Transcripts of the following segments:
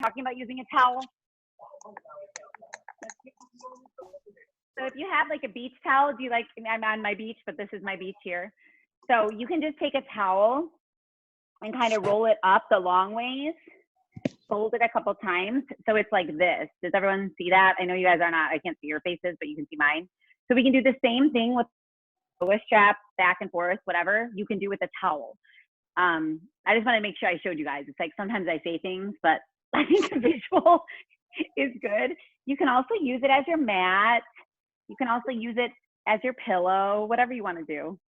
talking about using a towel. So if you have like a beach towel, do you like, I'm on my beach, but this is my beach here. So you can just take a towel and kind of roll it up the long ways, fold it a couple times. So it's like this. Does everyone see that? I know you guys are not, I can't see your faces, but you can see mine. So we can do the same thing with a strap, back and forth, whatever you can do with a towel. I just want to make sure I showed you guys. It's like sometimes I say things, but I think the visual is good. You can also use it as your mat. You can also use it as your pillow, whatever you want to do.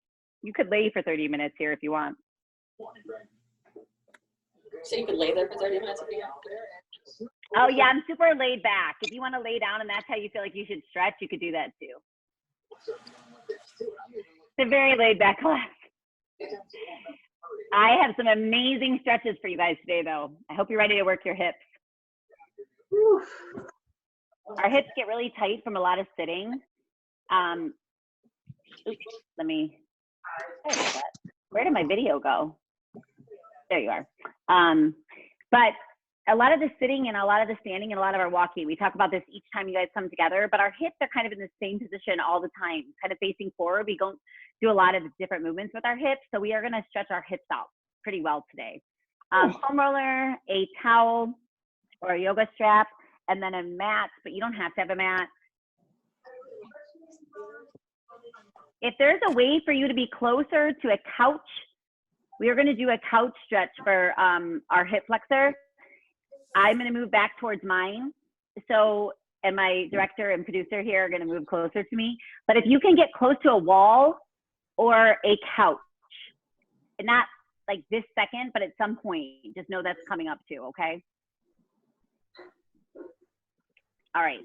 You could lay for 30 minutes here if you want. So you could lay there for 30 minutes if you want? Oh yeah, I'm super laid back. If you want to lay down and that's how you feel like you should stretch, you could do that too. It's a very laid back class. I have some amazing stretches for you guys today though. I hope you're ready to work your hips. Our hips get really tight from a lot of sitting. Oops, let me, where did my video go? There you are. But a lot of the sitting and a lot of the standing and a lot of our walking, we talk about this each time you guys come together, but our hips are kind of in the same position all the time, kind of facing forward. We don't do a lot of different movements with our hips. So we are gonna stretch our hips out pretty well today. Foam roller, a towel, or a yoga strap, and then a mat, but you don't have to have a mat. If there's a way for you to be closer to a couch, we are gonna do a couch stretch for our hip flexor. I'm gonna move back towards mine. So, and my director and producer here are gonna move closer to me. But if you can get close to a wall or a couch, and not like this second, but at some point, just know that's coming up too, okay? All right.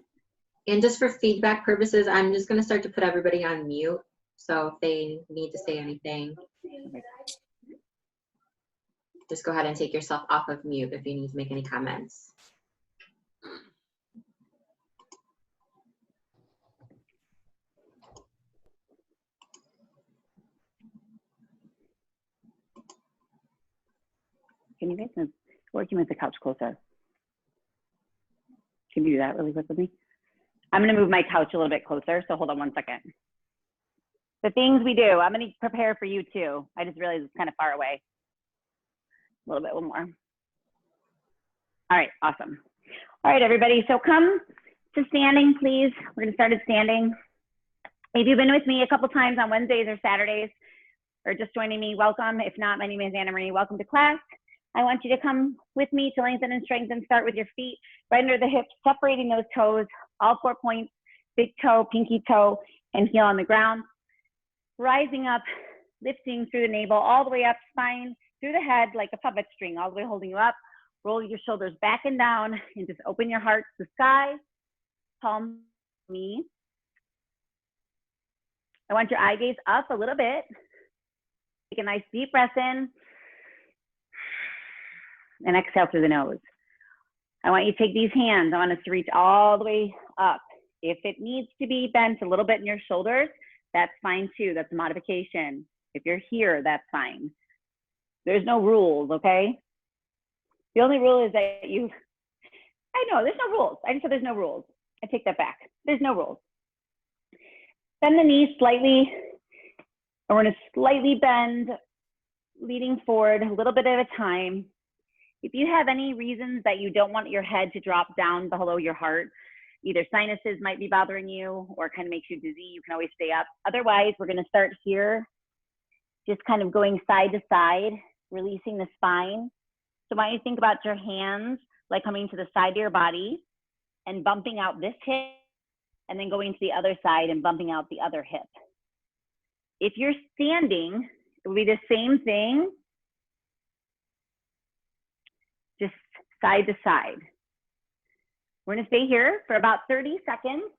And just for feedback purposes, I'm just gonna start to put everybody on mute. So if they need to say anything, just go ahead and take yourself off of mute if you need to make any comments. Can you guys move, working with the couch closer? Can you do that really quick with me? I'm gonna move my couch a little bit closer, so hold on one second. The things we do, I'm gonna prepare for you too. I just realized it's kind of far away. A little bit, one more. All right, awesome. All right, everybody, so come to standing, please. We're gonna start at standing. If you've been with me a couple times on Wednesdays or Saturdays, or just joining me, welcome. If not, my name is Anna Marie, welcome to class. I want you to come with me to lengthen and strengthen. Start with your feet right under the hips, separating those toes, all 4 points, big toe, pinky toe, and heel on the ground. Rising up, lifting through the navel, all the way up, spine, through the head like a puppet string, all the way holding you up. Roll your shoulders back and down, and just open your heart to the sky. Palm me. I want your eye gaze up a little bit. Take a nice deep breath in. And exhale through the nose. I want you to take these hands. I want us to reach all the way up. If it needs to be bent a little bit in your shoulders, that's fine too. That's a modification. If you're here, that's fine. There's no rules, okay? The only rule is that I know, there's no rules. I just said there's no rules. I take that back. There's no rules. Bend the knees slightly. And we're gonna slightly bend, leading forward a little bit at a time. If you have any reasons that you don't want your head to drop down below your heart, either sinuses might be bothering you or kind of makes you dizzy, you can always stay up. Otherwise, we're gonna start here, just kind of going side to side, releasing the spine. So why don't you think about your hands like coming to the side of your body and bumping out this hip, and then going to the other side and bumping out the other hip. If you're standing, it will be the same thing, just side to side. We're gonna stay here for about 30 seconds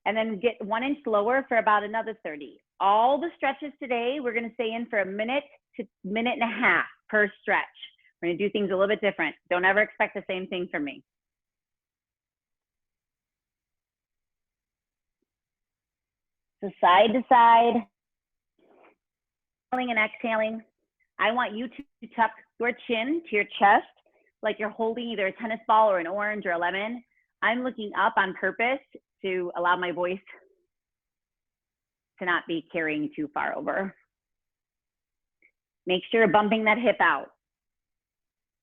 and then get 1 inch lower for about another 30. All the stretches today, we're gonna stay in for a minute to minute and a half per stretch. We're gonna do things a little bit different. Don't ever expect the same thing from me. So side to side, inhaling and exhaling. I want you to tuck your chin to your chest, like you're holding either a tennis ball or an orange or a lemon. I'm looking up on purpose to allow my voice to not be carrying too far over. Make sure you're bumping that hip out.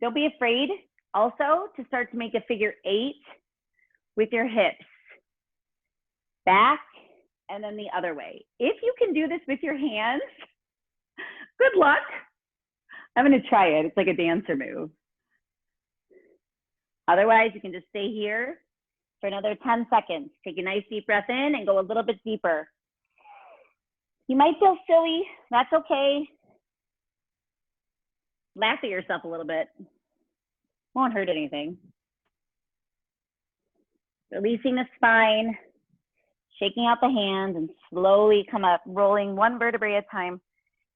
Don't be afraid also to start to make a figure 8 with your hips. Back and then the other way. If you can do this with your hands, good luck. I'm gonna try it. It's like a dancer move. Otherwise, you can just stay here for another 10 seconds. Take a nice deep breath in and go a little bit deeper. You might feel silly, that's okay. Laugh at yourself a little bit. Won't hurt anything. Releasing the spine, shaking out the hands, and slowly come up, rolling one vertebrae at a time,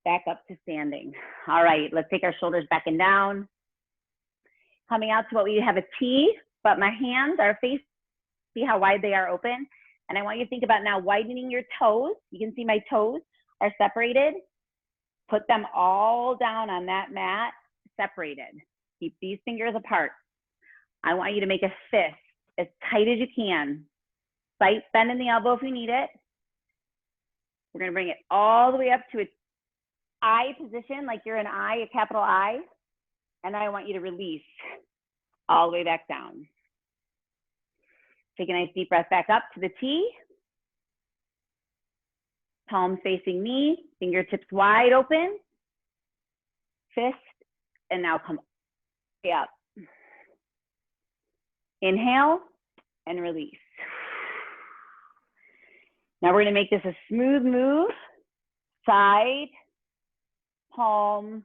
back up to standing. All right, let's take our shoulders back and down. Coming out to what we have a T, but my hands are facing, see how wide they are open? And I want you to think about now widening your toes. You can see my toes are separated. Put them all down on that mat, separated. Keep these fingers apart. I want you to make a fist as tight as you can. Slight bend in the elbow if you need it. We're gonna bring it all the way up to an I position, like you're an I, a capital I. And then I want you to release all the way back down. Take a nice deep breath back up to the T. Palms facing me, fingertips wide open. Fist, and now come up. Inhale and release. Now we're gonna make this a smooth move. Side, palm,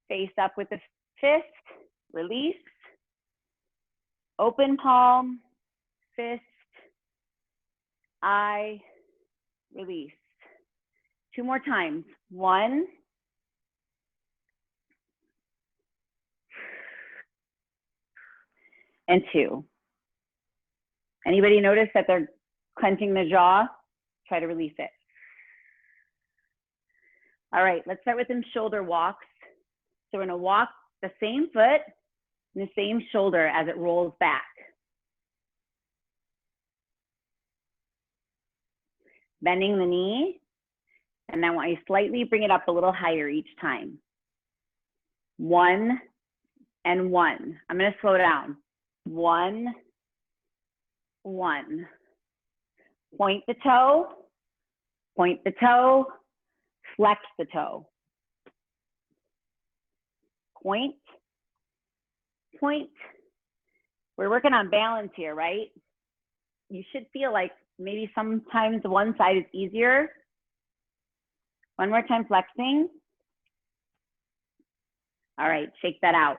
face up with the fist, release. Open palm, fist, eye, release. 2 more times. 1, and 2. Anybody notice that they're clenching the jaw? Try to release it. All right, let's start with some shoulder walks. So we're gonna walk the same foot and the same shoulder as it rolls back. Bending the knee, and then I want you to slightly bring it up a little higher each time. 1 and 1. I'm gonna slow down. 1, 1. Point the toe, flex the toe. Point, point. We're working on balance here, right? You should feel like maybe sometimes one side is easier. One more time, flexing. All right, shake that out.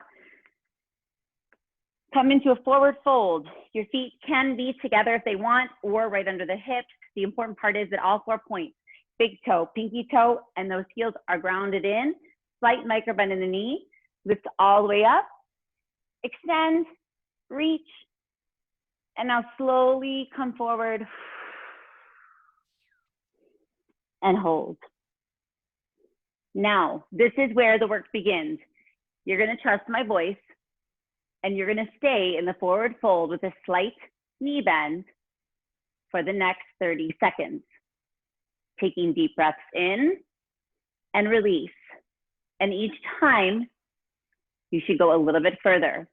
Come into a forward fold. Your feet can be together if they want, or right under the hips. The important part is that all 4 points, big toe, pinky toe, and those heels are grounded in. Slight micro bend in the knee. Lift all the way up. Extend, reach, and now slowly come forward and hold. Now, this is where the work begins. You're gonna trust my voice, and you're gonna stay in the forward fold with a slight knee bend for the next 30 seconds. Taking deep breaths in and release. And each time, you should go a little bit further.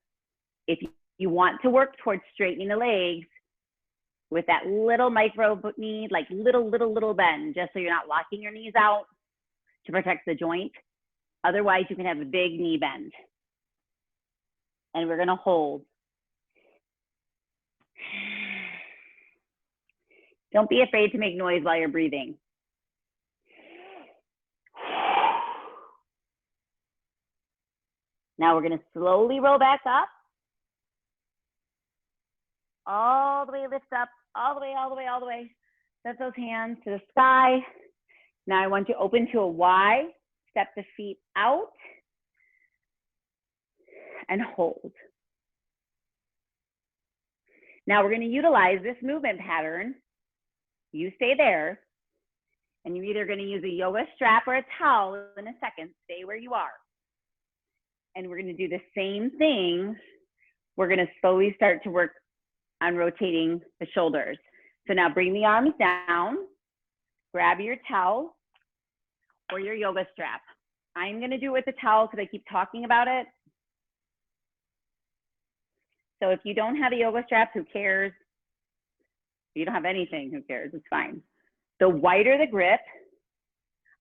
If you want to work towards straightening the legs with that little micro knee, like little bend, just so you're not locking your knees out to protect the joint. Otherwise, you can have a big knee bend. And we're gonna hold. Don't be afraid to make noise while you're breathing. Now we're gonna slowly roll back up. All the way, lift up, all the way, all the way, all the way. Set those hands to the sky. Now I want you to open to a Y, step the feet out, and hold. Now we're gonna utilize this movement pattern. You stay there, and you're either gonna use a yoga strap or a towel in a second. Stay where you are. And we're gonna do the same thing. We're gonna slowly start to work on rotating the shoulders. So now bring the arms down, grab your towel or your yoga strap. I'm gonna do it with the towel because I keep talking about it. So if you don't have a yoga strap, who cares? If you don't have anything, who cares? It's fine. The wider the grip,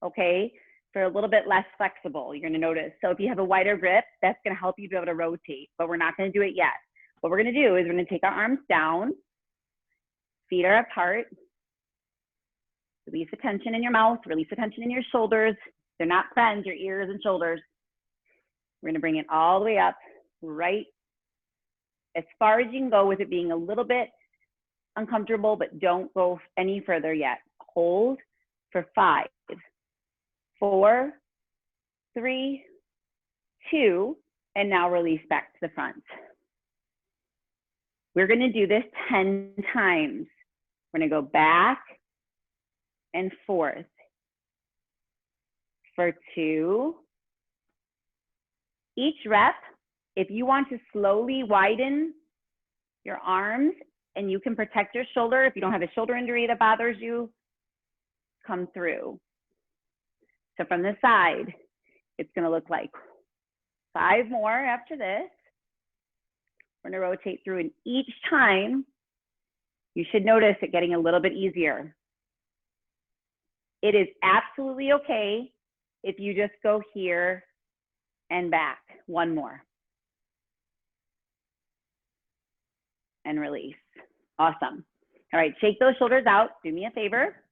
okay, for a little bit less flexible, you're gonna notice. So if you have a wider grip, that's gonna help you be able to rotate, but we're not gonna do it yet. What we're gonna do is we're gonna take our arms down, feet are apart, release the tension in your mouth, release the tension in your shoulders. They're not friends, your ears and shoulders. We're gonna bring it all the way up, right as far as you can go with it being a little bit uncomfortable, but don't go any further yet. Hold for 5, 4, 3, 2, and now release back to the front. We're gonna do this 10 times. We're gonna go back and forth for 2. Each rep, if you want to slowly widen your arms and you can protect your shoulder, if you don't have a shoulder injury that bothers you, come through. So from the side, it's gonna look like 5 more after this. We're gonna rotate through, and each time, you should notice it getting a little bit easier. It is absolutely okay if you just go here and back. 1 more. And release. Awesome. All right, shake those shoulders out. Do me a favor.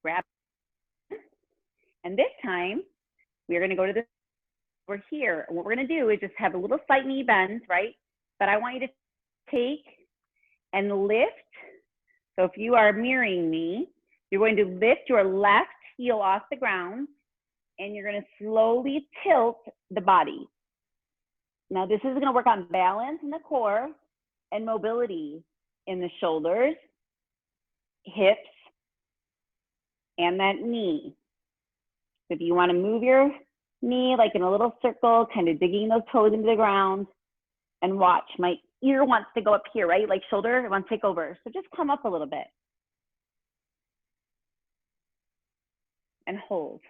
Grab. And this time, we're gonna go to this, we're here. And what we're gonna do is just have a little slight knee bend, right? But I want you to take and lift. So if you are mirroring me, you're going to lift your left heel off the ground and you're gonna slowly tilt the body. Now this is gonna work on balance in the core and mobility in the shoulders, hips, and that knee. So if you wanna move your knee like in a little circle, kind of digging those toes into the ground, and watch, my ear wants to go up here, right? Like shoulder, it wants to take over. So just come up a little bit. And hold.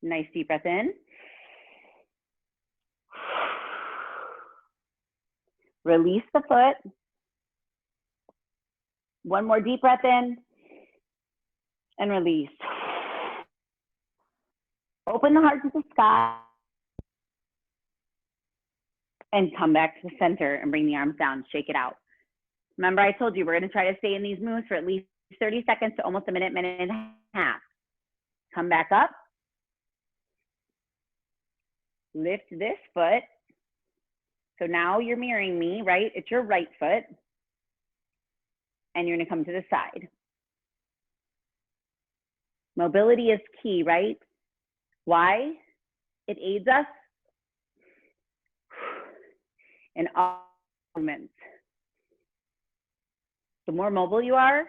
Nice deep breath in. Release the foot. 1 more deep breath in. And release. Open the heart to the sky. And come back to the center and bring the arms down, shake it out. Remember I told you we're gonna try to stay in these moves for at least 30 seconds to almost a minute, minute and a half. Come back up. Lift this foot. So now you're mirroring me, right? It's your right foot. And you're gonna come to the side. Mobility is key, right? Why? It aids us in all movements. The more mobile you are,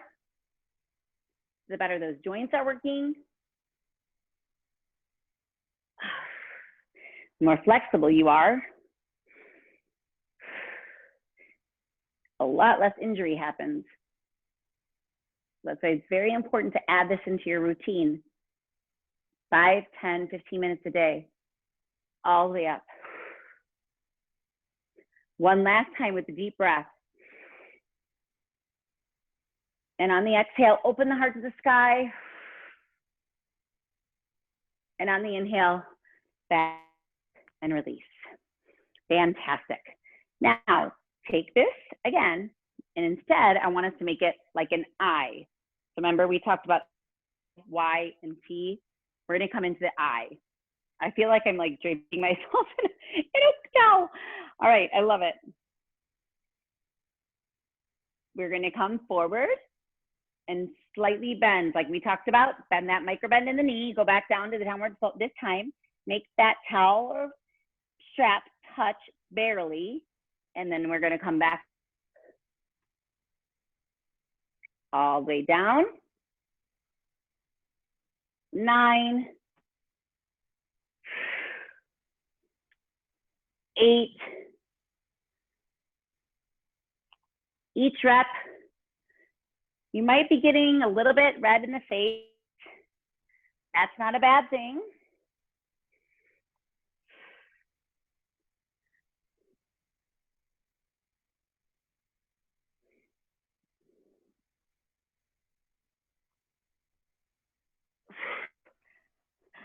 the better those joints are working. The more flexible you are, a lot less injury happens. That's why it's very important to add this into your routine. 5, 10, 15 minutes a day, all the way up. One last time with the deep breath. And on the exhale, open the heart to the sky. And on the inhale, back and release. Fantastic. Now, take this again, and instead, I want us to make it like an I. So remember, we talked about Y and T. We're gonna come into the I. I feel like I'm like draping myself in a cow. All right, I love it. We're gonna come forward and slightly bend, like we talked about. Bend that micro bend in the knee, go back down to the downward fold this time. Make that towel or strap touch barely, and then we're gonna come back all the way down. 9, 8. Each rep, you might be getting a little bit red in the face. That's not a bad thing.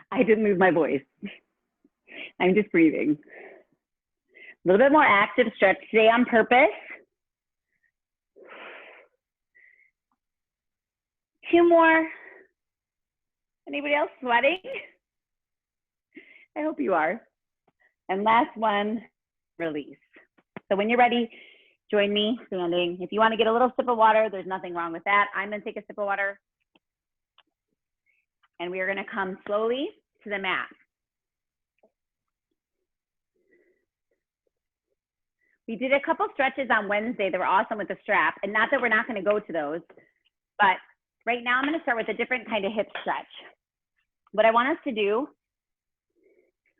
I didn't lose my voice. I'm just breathing. A little bit more active stretch today on purpose. 2 more. Anybody else sweating? I hope you are. And last one, release. So when you're ready, join me standing. If you want to get a little sip of water, there's nothing wrong with that. I'm going to take a sip of water. And we are going to come slowly to the mat. We did a couple stretches on Wednesday that were awesome with the strap. And not that we're not going to go to those, but right now I'm going to start with a different kind of hip stretch. What I want us to do,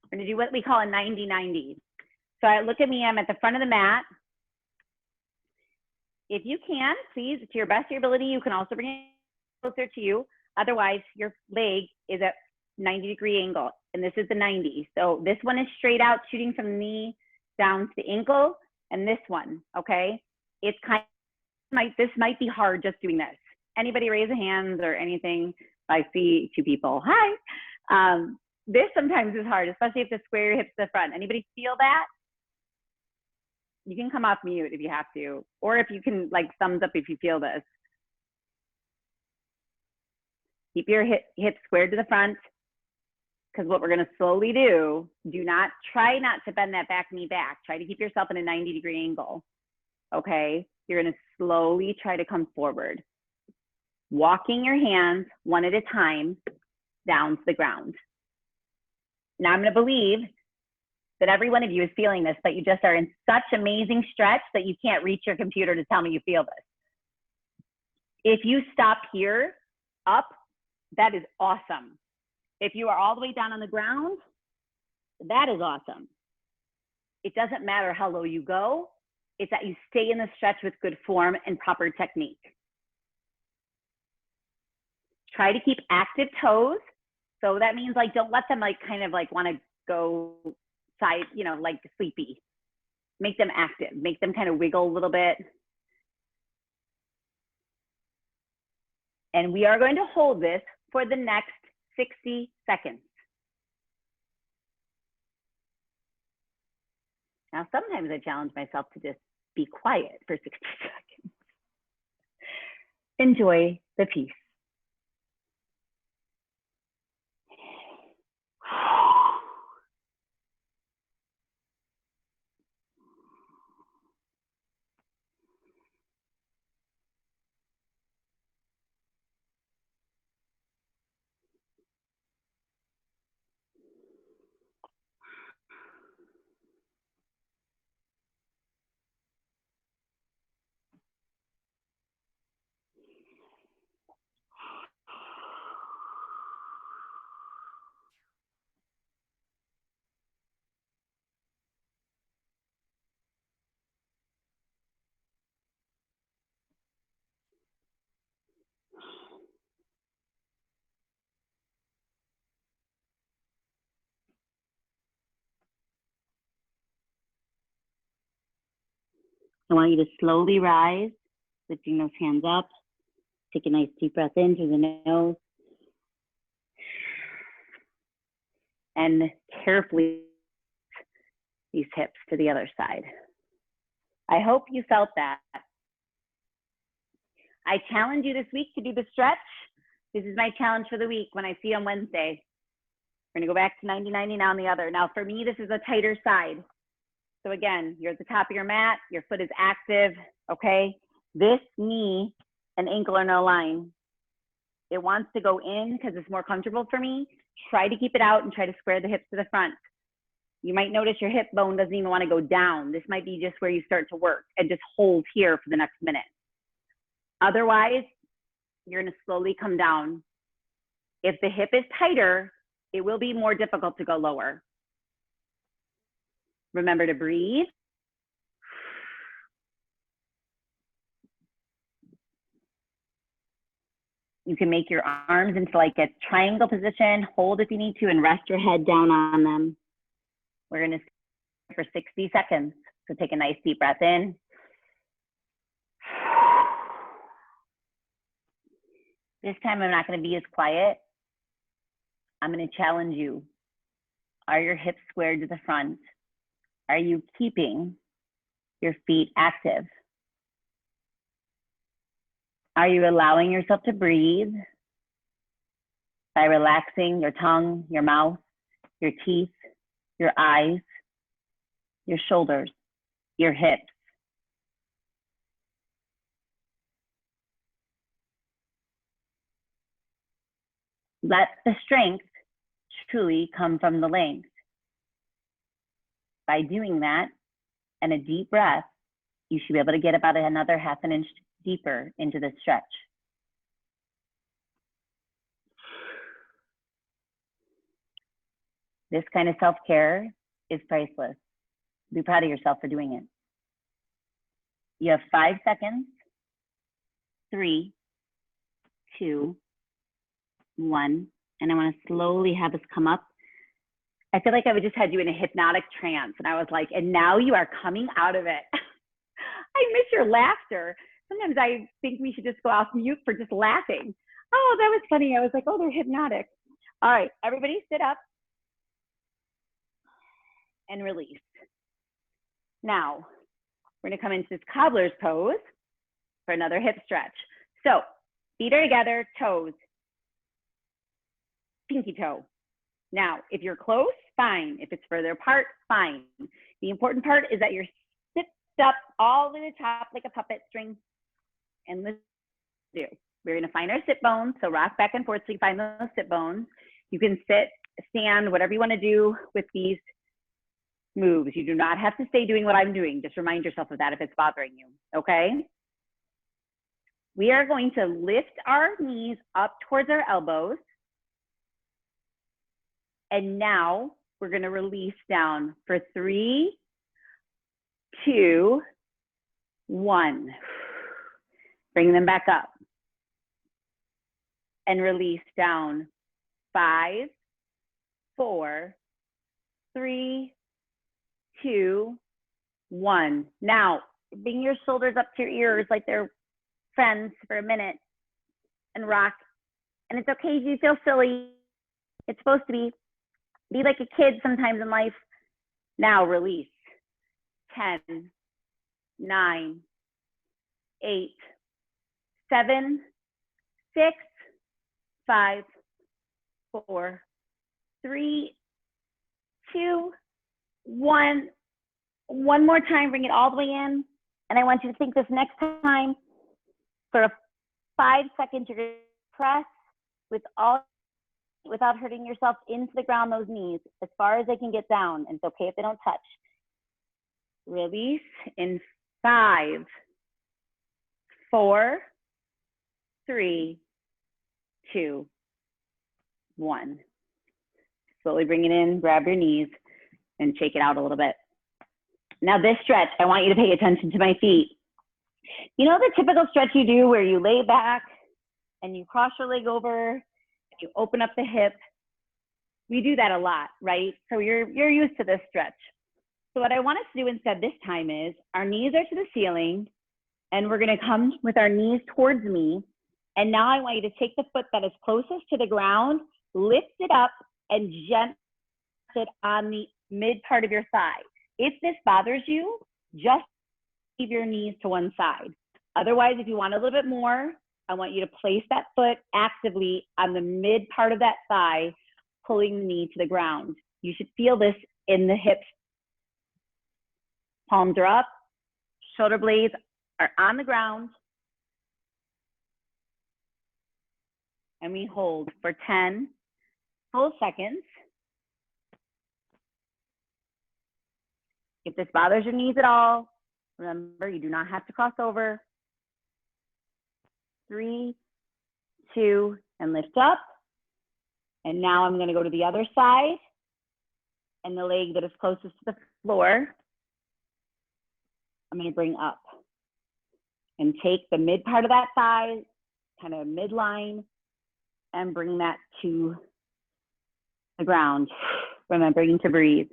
we're going to do what we call a 90-90. So look at me, I'm at the front of the mat. If you can, please, to your best of your ability, you can also bring it closer to you. Otherwise, your leg is at 90-degree angle, and this is the 90. So this one is straight out, shooting from the knee down to the ankle, and this one, okay? It's kind of, this might be hard just doing this. Anybody raise a hand or anything? I see 2 people. Hi. This sometimes is hard, especially if the square your hips to the front. Anybody feel that? You can come off mute if you have to, or if you can, like, thumbs up if you feel this. Keep your hips squared to the front, because what we're going to slowly do, try not to bend that back knee back. Try to keep yourself in a 90-degree angle, okay? You're going to slowly try to come forward, walking your hands one at a time down to the ground. Now I'm going to believe that every one of you is feeling this, but you just are in such amazing stretch that you can't reach your computer to tell me you feel this. If you stop here, up, that is awesome. If you are all the way down on the ground, that is awesome. It doesn't matter how low you go, it's that you stay in the stretch with good form and proper technique. Try to keep active toes. So that means, like, don't let them, like, kind of like want to go side, you know, like sleepy. Make them active, make them kind of wiggle a little bit. And we are going to hold this for the next 60 seconds. Now, sometimes I challenge myself to just be quiet for 60 seconds. Enjoy the piece. I want you to slowly rise, lifting those hands up. Take a nice deep breath in through the nose. And carefully these hips to the other side. I hope you felt that. I challenge you this week to do the stretch. This is my challenge for the week when I see you on Wednesday. We're gonna go back to 90-90 now on the other. Now for me, this is a tighter side. So again, you're at the top of your mat, your foot is active, okay? This knee and ankle are no line. It wants to go in because it's more comfortable for me. Try to keep it out and try to square the hips to the front. You might notice your hip bone doesn't even want to go down. This might be just where you start to work, and just hold here for the next minute. Otherwise, you're going to slowly come down. If the hip is tighter, it will be more difficult to go lower. Remember to breathe. You can make your arms into like a triangle position, hold if you need to, and rest your head down on them. We're gonna stay for 60 seconds. So take a nice deep breath in. This time I'm not gonna be as quiet. I'm gonna challenge you. Are your hips squared to the front? Are you keeping your feet active? Are you allowing yourself to breathe by relaxing your tongue, your mouth, your teeth, your eyes, your shoulders, your hips? Let the strength truly come from the length. By doing that and a deep breath, you should be able to get about another half an inch deeper into the stretch. This kind of self-care is priceless. Be proud of yourself for doing it. You have 5 seconds. 3, 2, 1. And I want to slowly have us come up. I feel like I just had you in a hypnotic trance. And I was like, and now you are coming out of it. I miss your laughter. Sometimes I think we should just go off mute for just laughing. Oh, that was funny. I was like, oh, they're hypnotic. All right, everybody sit up and release. Now, we're gonna come into this cobbler's pose for another hip stretch. So, feet are together, toes, pinky toe. Now, if you're close, fine. If it's further apart, fine. The important part is that you're sit up all the way to the top like a puppet string. And let's do. We're gonna find our sit bones. So rock back and forth so you find those sit bones. You can sit, stand, whatever you wanna do with these moves. You do not have to stay doing what I'm doing. Just remind yourself of that if it's bothering you, okay? We are going to lift our knees up towards our elbows. And now we're gonna release down for 3, 2, 1. Bring them back up. And release down. 5, 4, 3, 2, 1. Now, bring your shoulders up to your ears like they're friends for a minute and rock. And it's okay if you feel silly. It's supposed to be like a kid sometimes in life. Now release. 10, 9, 8, 7, 6, 5, 4, 3, 2, 1. One more time, bring it all the way in. And I want you to think this next time for a 5 seconds, you're gonna press without hurting yourself into the ground, those knees, as far as they can get down. And it's okay if they don't touch. Release in 5, 4, 3, 2, 1. Slowly bring it in, grab your knees, and shake it out a little bit. Now this stretch, I want you to pay attention to my feet. You know the typical stretch you do where you lay back and you cross your leg over, you open up the hip. We do that a lot, right? So you're used to this stretch. So what I want us to do instead this time is our knees are to the ceiling and we're gonna come with our knees towards me. And now I want you to take the foot that is closest to the ground, lift it up and gently it on the mid part of your thigh. If this bothers you, just leave your knees to one side. Otherwise, if you want a little bit more, I want you to place that foot actively on the mid part of that thigh, pulling the knee to the ground. You should feel this in the hips. Palms are up, shoulder blades are on the ground. And we hold for 10 full seconds. If this bothers your knees at all, remember you do not have to cross over. 3, 2, and lift up. And now I'm going to go to the other side and the leg that is closest to the floor, I'm going to bring up. And take the mid part of that thigh, kind of midline, and bring that to the ground, remembering to breathe.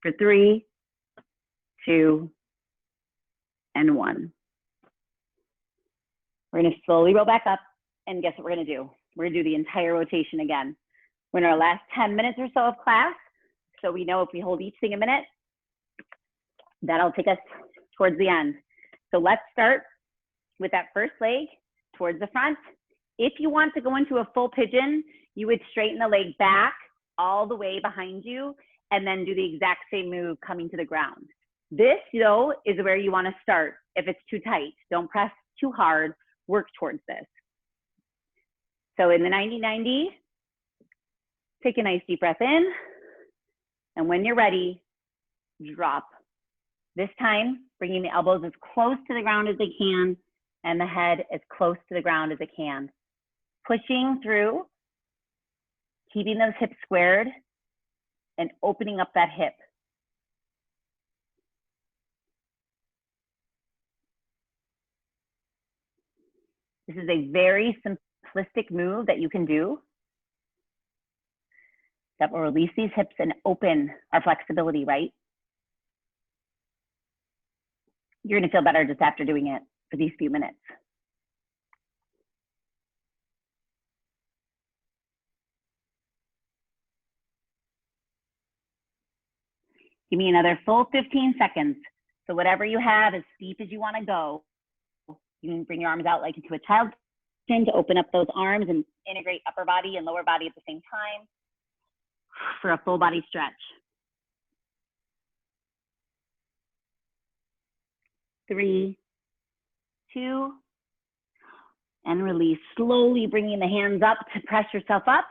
For 3, 2, and 1. We're going to slowly roll back up, and guess what we're going to do? We're going to do the entire rotation again. We're in our last 10 minutes or so of class, so we know if we hold each thing a minute, that'll take us towards the end. So let's start with that first leg towards the front. If you want to go into a full pigeon, you would straighten the leg back all the way behind you and then do the exact same move coming to the ground. This, though, is where you want to start. If it's too tight, don't press too hard, work towards this. So in the 90-90, take a nice deep breath in, and when you're ready, drop. This time, bringing the elbows as close to the ground as they can and the head as close to the ground as it can. Pushing through, keeping those hips squared, and opening up that hip. This is a very simplistic move that you can do that will release these hips and open our flexibility, right? You're gonna feel better just after doing it for these few minutes. Give me another full 15 seconds. So whatever you have, as deep as you wanna go, you can bring your arms out like into a child's position to open up those arms and integrate upper body and lower body at the same time for a full body stretch. 3, 2, and release. Slowly bringing the hands up to press yourself up.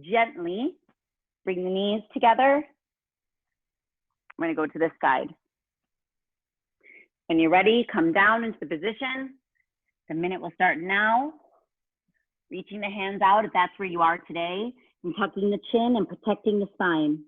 Gently bring the knees together. I'm going to go to this side. When you're ready, come down into the position. The minute will start now. Reaching the hands out if that's where you are today, and tucking the chin and protecting the spine.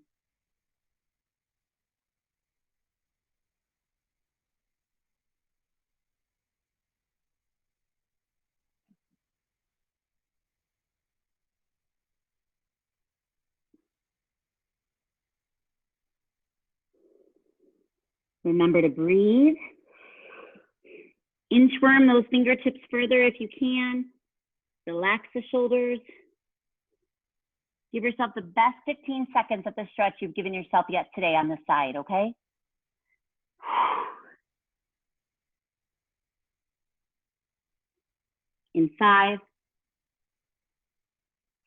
Remember to breathe. Inchworm those fingertips further if you can. Relax the shoulders. Give yourself the best 15 seconds at the stretch you've given yourself yet today on this side, okay? In 5,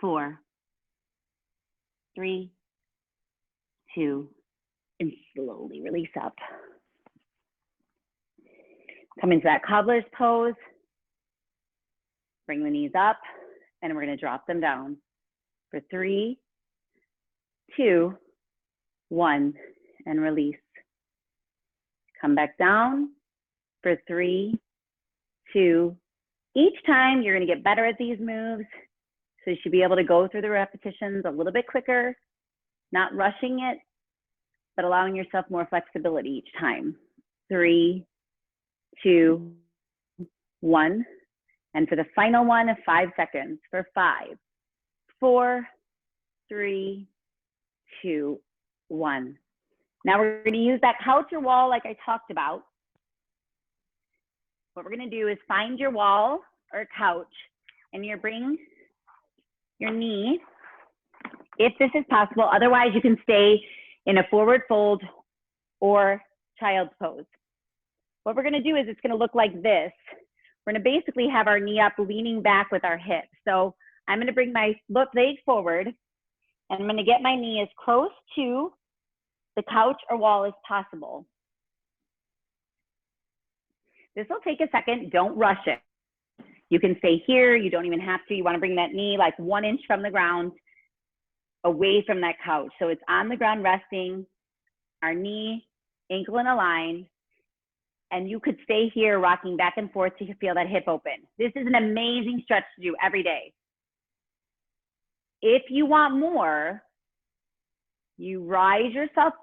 4, 3, 2, and slowly release up. Come into that cobbler's pose. Bring the knees up, and we're going to drop them down for 3, 2, 1, and release. Come back down for 3, 2. Each time you're going to get better at these moves, so you should be able to go through the repetitions a little bit quicker, not rushing it, but allowing yourself more flexibility each time. 3, 2, 1. And for the final one, 5 seconds for 5, 4, 3, 2, 1. Now we're going to use that couch or wall like I talked about. What we're going to do is find your wall or couch, and you bring your knee, if this is possible. Otherwise, you can stay in a forward fold or child's pose. What we're going to do is it's going to look like this. We're going to basically have our knee up, leaning back with our hips. So I'm going to bring my leg forward, and I'm going to get my knee as close to the couch or wall as possible. This will take a second. Don't rush it. You can stay here. You don't even have to. You want to bring that knee like 1 inch from the ground away from that couch. So it's on the ground resting, our knee, ankle in a line. And you could stay here rocking back and forth to feel that hip open. This is an amazing stretch to do every day. If you want more, you rise yourself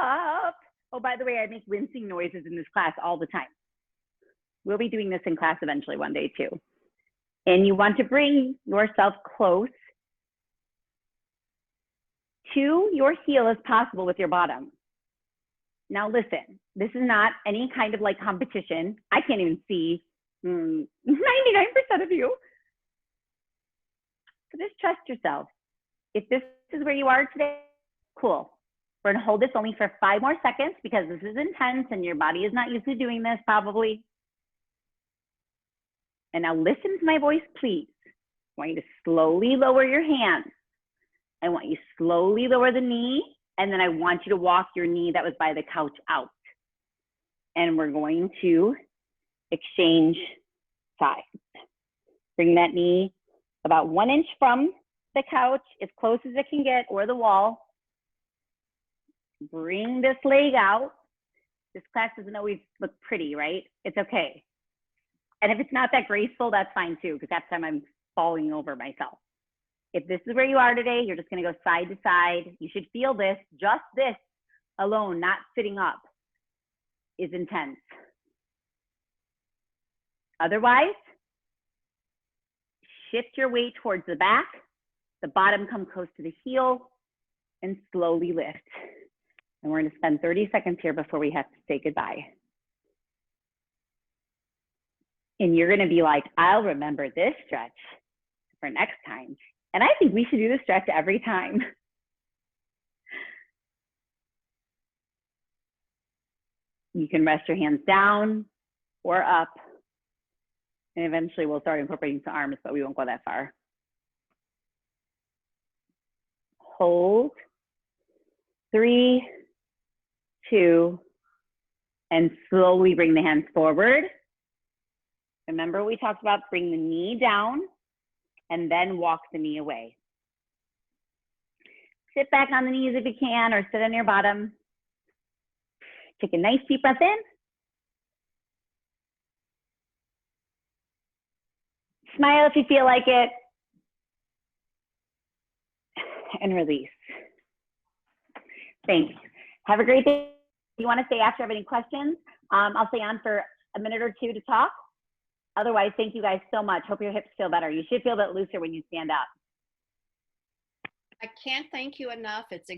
up. Oh, by the way, I make wincing noises in this class all the time. We'll be doing this in class eventually one day too. And you want to bring yourself close to your heel as possible with your bottom. Now listen, this is not any kind of like competition. I can't even see 99% of you. So just trust yourself. If this is where you are today, cool. We're gonna hold this only for 5 more seconds because this is intense and your body is not used to doing this probably. And now listen to my voice, please. I want you to slowly lower your hands. I want you to slowly lower the knee, and then I want you to walk your knee that was by the couch out. And we're going to exchange sides. Bring that knee about 1 inch from the couch, as close as it can get, or the wall. Bring this leg out. This class doesn't always look pretty, right? It's okay. And if it's not that graceful, that's fine too, because that's time I'm falling over myself. If this is where you are today, you're just gonna go side to side. You should feel this, just this alone, not sitting up, is intense. Otherwise, shift your weight towards the back, the bottom come close to the heel, and slowly lift. And we're gonna spend 30 seconds here before we have to say goodbye. And you're gonna be like, I'll remember this stretch for next time. And I think we should do this stretch every time. You can rest your hands down or up. And eventually we'll start incorporating some arms, but we won't go that far. Hold. 3, 2, and slowly bring the hands forward. Remember we talked about bring the knee down and then walk the knee away. Sit back on the knees if you can, or sit on your bottom. Take a nice deep breath in. Smile if you feel like it. And release. Thanks. Have a great day. If you want to stay after, have any questions, I'll stay on for a minute or two to talk. Otherwise, thank you guys so much. Hope your hips feel better. You should feel a bit looser when you stand up. I can't thank you enough. It's